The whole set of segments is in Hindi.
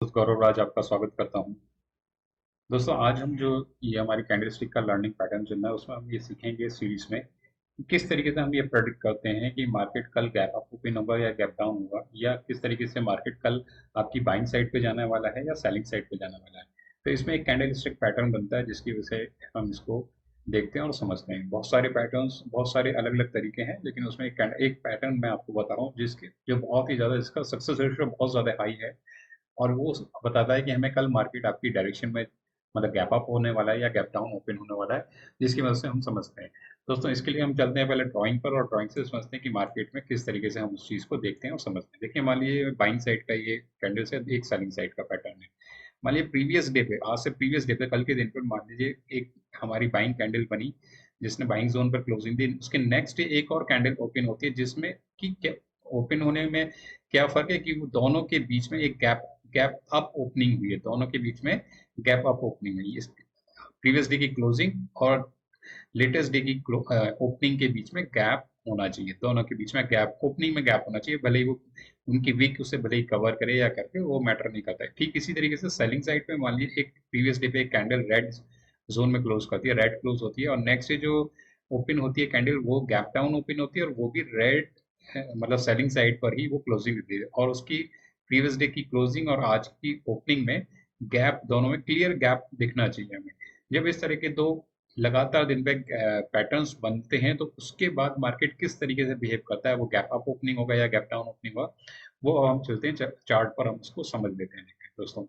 दोस्तों गौरव राज आपका स्वागत करता हूं। दोस्तों आज हम जो ये हमारी कैंडलस्टिक का लर्निंग पैटर्न चल रहा है उसमें हम ये सीखेंगे इस सीरीज में कि किस तरीके से हम ये प्रेडिक्ट करते हैं कि मार्केट कल गैप अप ओपन होगा या गैप डाउन होगा, या किस तरीके से मार्केट कल आपकी बाइंग साइड पे जाने वाला है या सेलिंग साइड पे जाने वाला है। तो इसमें एक कैंडलस्टिक पैटर्न बनता है जिसकी वजह से हम इसको देखते हैं और समझते हैं। बहुत सारे पैटर्न्स, बहुत सारे अलग अलग तरीके हैं, लेकिन उसमें एक पैटर्न मैं आपको बता रहा हूँ जिसके जो बहुत ही ज्यादा, इसका सक्सेस रेशियो बहुत ज्यादा हाई है और वो बताता है कि हमें कल मार्केट आपकी डायरेक्शन में मतलब गैप अप होने वाला है या गैप डाउन ओपन होने वाला है, जिसकी वजह से हम समझते हैं। दोस्तों इसके लिए हम चलते हैं पहले ड्राइंग पर, और ड्राइंग से समझते हैं कि मार्केट में किस तरीके से हम उस चीज को देखते हैं और समझते हैं। देखिए मान लीजिए बाइंग साइड का ये कैंडल से एक सेलिंग साइड का पैटर्न है। मान लीजिए प्रीवियस डे पे, आज से प्रीवियस डे पे, कल के दिन पर मान लीजिए एक हमारी बाइंग कैंडल बनी जिसने बाइंग जोन पर क्लोजिंग दी। उसके नेक्स्ट डे एक और कैंडल ओपन होती है जिसमें कि ओपन होने में क्या फर्क है कि वो दोनों के बीच में एक गैप गैप अप ओपनिंग हुई है, दोनों के बीच में गैप अप ओपनिंग हुई है। प्रीवियस डे की क्लोजिंग और लेटेस्ट डे की ओपनिंग के बीच में गैप होना चाहिए, दोनों के बीच में गैप, ओपनिंग में गैप होना चाहिए, भले ही वो उनकी वीक उसे भले ही कवर करे या करके, वो मैटर नहीं करता है। ठीक इसी तरीके से सेलिंग साइड पे मान लीजिए एक प्रीवियस डे पे एक कैंडल रेड जोन में क्लोज करती है, रेड क्लोज होती है, और नेक्स्ट डे जो ओपन होती है कैंडल वो गैप डाउन ओपन होती है और वो भी रेड, मतलब सेलिंग साइड पर ही वो क्लोजिंग देती है, और उसकी प्रीवियस डे की क्लोजिंग और आज की ओपनिंग में गैप, दोनों में क्लियर गैप दिखना चाहिए हमें। जब इस तरह के दो लगातार दिन पे पैटर्न्स बनते हैं तो उसके बाद मार्केट किस तरीके से बिहेव करता है, वो गैप अप ओपनिंग होगा या गैप डाउन ओपनिंग होगा, वो हम चलते हैं चार्ट पर, हम उसको समझ लेते हैं। दोस्तों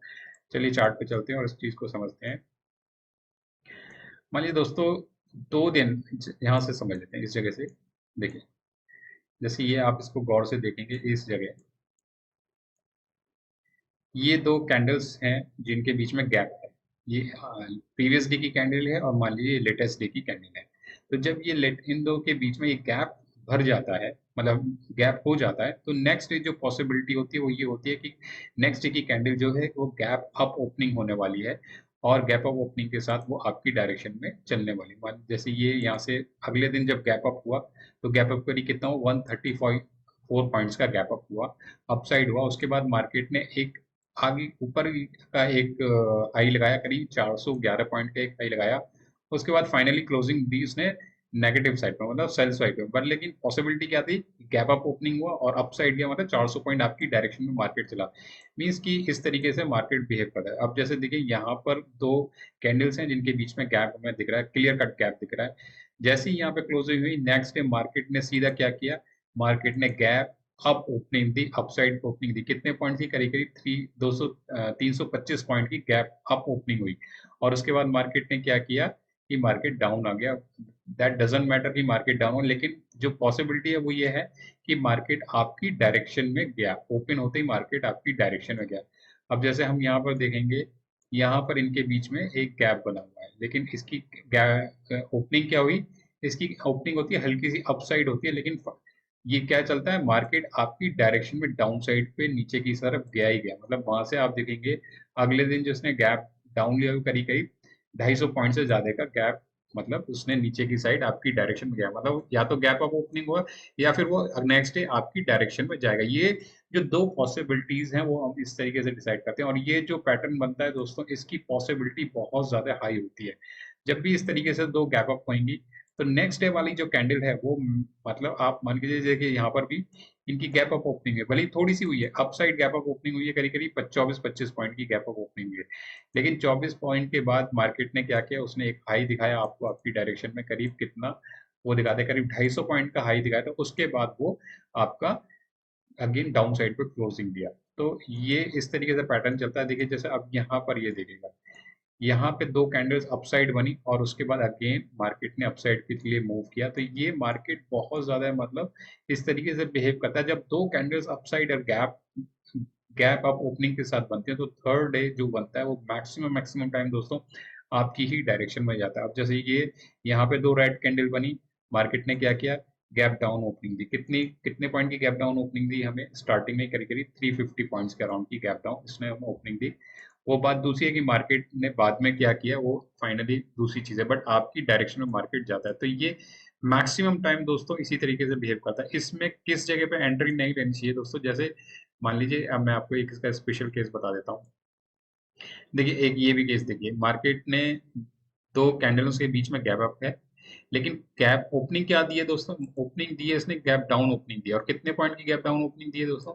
चलिए चार्ट पे चलते हैं और इस चीज को समझते हैं। मान लीजिए दोस्तों 2 दिन यहाँ से समझ लेते हैं, इस जगह से देखिए, जैसे ये आप इसको गौर से देखेंगे, इस जगह ये दो कैंडल्स हैं जिनके बीच में गैप है। ये प्रीवियस डे की कैंडल है और मान लीजिए लेटेस्ट डे की कैंडल है। तो जब ये इन दो के बीच में एक गैप भर जाता है, मतलब गैप हो जाता है, तो नेक्स्ट डे जो पॉसिबिलिटी होती है वो ये होती है कि नेक्स्ट डे की कैंडल जो है वो गैप अप ओपनिंग होने वाली है, और गैप अप ओपनिंग के साथ वो आपकी डायरेक्शन में चलने वाली। जैसे ये यहाँ से अगले दिन जब गैप अप हुआ तो गैप अप करी कितना हुआ, 134 पॉइंट्स का गैप अप हुआ, अपसाइड हुआ। उसके बाद मार्केट ने एक आगे ऊपर का एक हाई लगाया, करीब 411 पॉइंट का एक हाई लगाया। उसके बाद फाइनली क्लोजिंग दी उसने नेगेटिव साइड पे, मतलब सेल साइड पे, बट लेकिन पॉसिबिलिटी क्या थी, गैप अप ओपनिंग हुआ और अप साइड गया, मतलब 400 पॉइंट आपकी डायरेक्शन में मार्केट चला। मींस कि इस तरीके से मार्केट बिहेव करता है। अब जैसे देखिए यहाँ पर दो कैंडल्स हैं जिनके बीच में गैप हमें दिख रहा है, क्लियर कट गैप दिख रहा है। जैसे ही यहाँ पे क्लोजिंग हुई, नेक्स्ट डे मार्केट ने सीधा क्या किया, मार्केट ने गैप अप ओपनिंग दी, अपसाइड ओपनिंग दी। कितने पॉइंट की, करीब करीब 325 पॉइंट की गैप अप ओपनिंग हुई। और उसके बाद मार्केट ने क्या किया कि मार्केट डाउन आ गया। दैट डजंट मैटर कि मार्केट डाउन हो, लेकिन जो पॉसिबिलिटी है वो ये है कि मार्केट आपकी डायरेक्शन में गया, ओपन होते ही मार्केट आपकी डायरेक्शन में गया। अब जैसे हम यहाँ पर देखेंगे, यहाँ पर इनके बीच में एक गैप बना हुआ है, लेकिन इसकी ओपनिंग क्या हुई, इसकी ओपनिंग होती है हल्की सी अपसाइड होती है, लेकिन ये क्या चलता है, मार्केट आपकी डायरेक्शन में डाउन साइड पे नीचे की तरफ गया ही गया। मतलब वहां से आप देखेंगे अगले दिन जिसने गैप डाउन लिया, करीब करीब 250 पॉइंट से ज्यादा का गैप, मतलब उसने नीचे की साइड आपकी डायरेक्शन में गया, मतलब या तो गैप अप ओपनिंग हुआ या फिर वो नेक्स्ट डे आपकी डायरेक्शन में जाएगा। ये जो दो पॉसिबिलिटीज हैं वो हम इस तरीके से डिसाइड करते हैं, और ये जो पैटर्न बनता है दोस्तों, इसकी पॉसिबिलिटी बहुत ज्यादा हाई होती है। जब भी इस तरीके से दो गैप अप होंगी तो नेक्स्ट डे वाली जो कैंडल है वो मतलब आप मान लीजिए देखिए यहाँ पर भी इनकी गैप अप ओपनिंग है, भले ही थोड़ी सी हुई है, अपसाइड गैप अप ओपनिंग हुई है, करीब करीब 24-25 पॉइंट की गैप अप ओपनिंग हुई है। लेकिन 24 पॉइंट के बाद मार्केट ने क्या किया, उसने एक हाई दिखाया आपको आपकी डायरेक्शन में, करीब कितना वो दिखाते, करीब 250 पॉइंट का हाई दिखाया था। उसके बाद वो आपका अगेन डाउन साइड पे क्लोजिंग दिया। तो ये इस तरीके से पैटर्न चलता है। देखिए जैसे अब यहाँ पर ये देखिएगा, यहाँ पे दो कैंडल्स अपसाइड बनी और उसके बाद अगेन मार्केट ने अपसाइड के लिए मूव किया। तो ये मार्केट बहुत ज्यादा मतलब इस तरीके से बिहेव करता है, जब दो कैंडल्स अपसाइड और गैप गैप अप ओपनिंग के साथ बनते हैं तो थर्ड डे जो बनता है वो मैक्सिमम मैक्सिमम टाइम दोस्तों आपकी ही डायरेक्शन में जाता है। अब जैसे ये यहाँ पे दो रेड कैंडल बनी, मार्केट ने क्या किया, गैप डाउन ओपनिंग दी। कितनी कितने पॉइंट की गैप डाउन ओपनिंग दी हमें, स्टार्टिंग में करीब करीब 350 पॉइंट्स के अराउंड की गैप डाउन इसने हमें ओपनिंग दी। वो बात दूसरी है कि मार्केट ने बाद में क्या किया, वो फाइनली दूसरी चीज है, बट आपकी डायरेक्शन में मार्केट जाता है। तो ये मैक्सिमम टाइम दोस्तों इसी तरीके से बिहेव करता है। इसमें किस जगह पे एंट्री नहीं लेनी चाहिए दोस्तों, जैसे मान लीजिए अब मैं आपको एक इसका स्पेशल केस बता देता हूँ। देखिए एक ये भी केस देखिए, मार्केट ने दो कैंडल्स के बीच में गैप अप है, लेकिन गैप ओपनिंग क्या दी है दोस्तों? ओपनिंग दी है इसने, गैप डाउन ओपनिंग दी है। और कितने पॉइंट की गैप डाउन ओपनिंग दी है दोस्तों?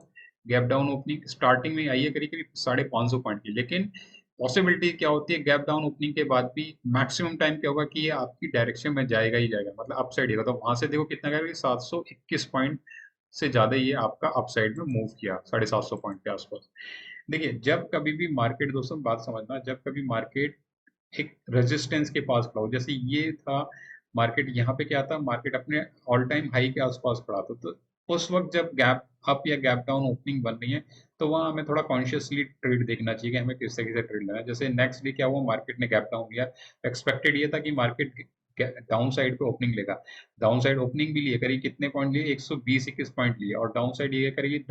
गैप डाउन ओपनिंग स्टार्टिंग में आई है करीब करीब 550 पॉइंट की, लेकिन पॉसिबिलिटी क्या होती है गैप डाउन ओपनिंग के बाद भी मैक्सिमम टाइम क्या होगा कि ये आपकी डायरेक्शन में जाएगा ही जाएगा, मतलब अपसाइड ही होगा। तो वहां से देखो कितना करेगा, 721 पॉइंट से ज्यादा ये आपका अपसाइड में मूव किया, 750 पॉइंट के आसपास। देखिए जब कभी भी मार्केट, दोस्तों बात समझना, जब कभी मार्केट एक रेजिस्टेंस के पास खड़ा हो, जैसे ये था मार्केट, यहाँ पे क्या था, मार्केट अपने ऑल टाइम हाई के आसपास खड़ा था, तो उस वक्त जब गैप अप या गैप डाउन ओपनिंग बन रही है, तो वहाँ हमें थोड़ा कॉन्शियसली ट्रेड देखना चाहिए कि हमें किस तरीके से ट्रेड लेना है। जैसे नेक्स्ट डे क्या हुआ, मार्केट ने गैप डाउन लिया, एक्सपेक्टेड ये था कि मार्केट डाउन साइड पे ओपनिंग लेगा, डाउन साइड ओपनिंग भी लिए, करीब कितने पॉइंट लिए, 120-21 पॉइंट लिए, और डाउन साइड ये करीब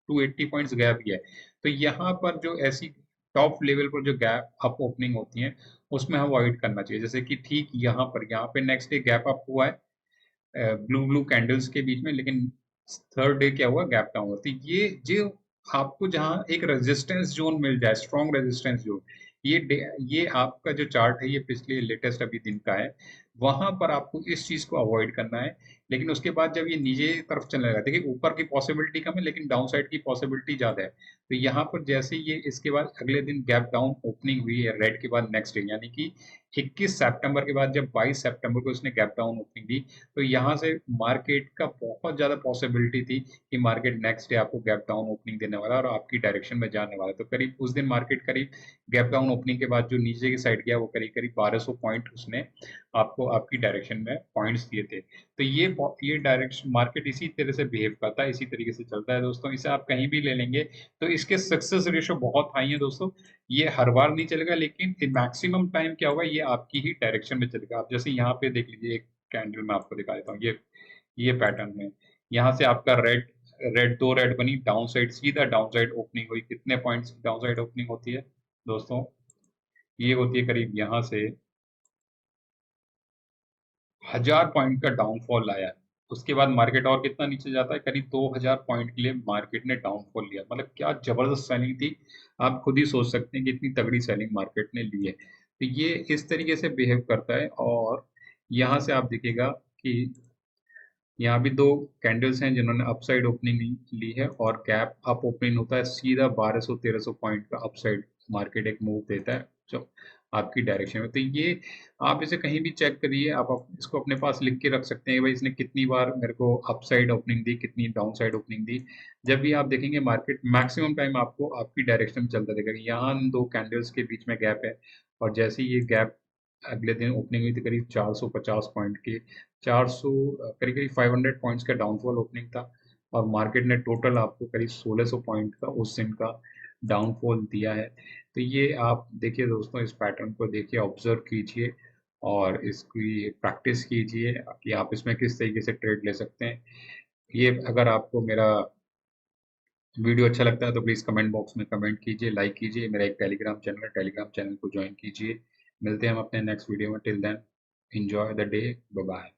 280 पॉइंट्स गैप ही है। तो यहाँ पर जो ऐसी टॉप लेवल पर जो गैप अप ओपनिंग होती है, उसमें अवॉइड करना चाहिए। जैसे कि ठीक यहाँ पे नेक्स्ट डे गैप अप हुआ है ब्लू ब्लू कैंडल्स के बीच में, लेकिन थर्ड डे क्या हुआ, गैप डाउन हुआ। तो ये जो आपको जहाँ एक रेजिस्टेंस जोन मिल जाए, स्ट्रॉन्ग रेजिस्टेंस जोन, ये आपका जो चार्ट है, ये पिछले लेटेस्ट अभी दिन का है, वहां पर आपको इस चीज को अवॉइड करना है। लेकिन उसके बाद जब ये नीचे की तरफ चलने लगा, देखिए ऊपर की पॉसिबिलिटी कम है लेकिन डाउन साइड की पॉसिबिलिटी ज्यादा है। तो यहाँ पर जैसे ये इसके बाद अगले दिन गैप डाउन ओपनिंग हुई है रेड के बाद नेक्स्ट डे, यानी कि 21 सितंबर के बाद जब 22 सितंबर को इसने गैप डाउन ओपनिंग दी, तो यहाँ से मार्केट का बहुत ज्यादा पॉसिबिलिटी थी कि मार्केट नेक्स्ट डे आपको गैप डाउन ओपनिंग देने वाला है और आपकी डायरेक्शन में जाने वाला है। तो करीब उस दिन मार्केट करीब गैप डाउन ओपनिंग के बाद जो नीचे की साइड गया, वो करीब करीब 1200 पॉइंट उसने आपको आपकी डायरेक्शन में पॉइंट्स दिए थे। तो ये डायरेक्शन मार्केट इसी तरह से बिहेव करता है, इसी तरीके से चलता है दोस्तों। इसे आप कहीं भी ले लेंगे तो इसके सक्सेस रेशो बहुत हाई है दोस्तों। ये हर बार नहीं चलेगा, लेकिन मैक्सिमम टाइम क्या होगा, ये आपकी ही डायरेक्शन में चलेगा। आप जैसे यहाँ पे देख लीजिए, एक कैंडल में आपको दिखा देता हूँ, ये पैटर्न है। यहाँ से आपका रेड रेड दो रेड बनी, डाउन साइड सीधा डाउन साइड ओपनिंग हुई। कितने पॉइंट्स डाउन साइड ओपनिंग होती है दोस्तों? ये होती है करीब यहाँ से 1000 पॉइंट का डाउनफॉल आया है। उसके बाद मार्केट और कितना नीचे जाता है, करीब 2000 पॉइंट के लिए मार्केट ने डाउनफॉल लिया। मतलब क्या जबरदस्त सेलिंग थी, आप खुद ही सोच सकते हैं कि इतनी तगड़ी सेलिंग मार्केट ने ली है। तो ये इस तरीके से बिहेव करता है। और यहाँ से आप देखिएगा कि यहाँ भी दो कैंडल्स हैं जिन्होंने अपसाइड ओपनिंग ली है, और गैप अप ओपनिंग होता है सीधा 1200-1300 पॉइंट का अपसाइड मार्केट एक मूव देता है जो आपकी डायरेक्शन में। तो ये आप इसे कहीं भी चेक करिए, इसको अपने पास लिख के रख सकते हैं भाई इसने कितनी बार मेरे को अपसाइड ओपनिंग दी, कितनी डाउन साइड ओपनिंग दी। जब भी आप देखेंगे मार्केट मैक्सिमम टाइम आपको आपकी डायरेक्शन में चलता दिखेगा। यहाँ इन दो कैंडल्स के बीच में गैप है, और जैसे ही ये गैप अगले दिन ओपनिंग हुई थी करीब 450 पॉइंट की, 400 करीब करीब 500 पॉइंट्स का डाउनफॉल ओपनिंग था, और मार्केट ने टोटल आपको करीब 1600 पॉइंट का उस दिन का डाउनफॉल दिया है। तो ये आप देखिए दोस्तों, इस पैटर्न को देखिए, ऑब्जर्व कीजिए और इसकी प्रैक्टिस कीजिए कि आप इसमें किस तरीके से ट्रेड ले सकते हैं। ये अगर आपको मेरा वीडियो अच्छा लगता है तो प्लीज़ कमेंट बॉक्स में कमेंट कीजिए, लाइक कीजिए। मेरा एक टेलीग्राम चैनल है, टेलीग्राम चैनल को ज्वाइन कीजिए। मिलते हैं हम अपने नेक्स्ट वीडियो में। Till then enjoy the day, bye bye.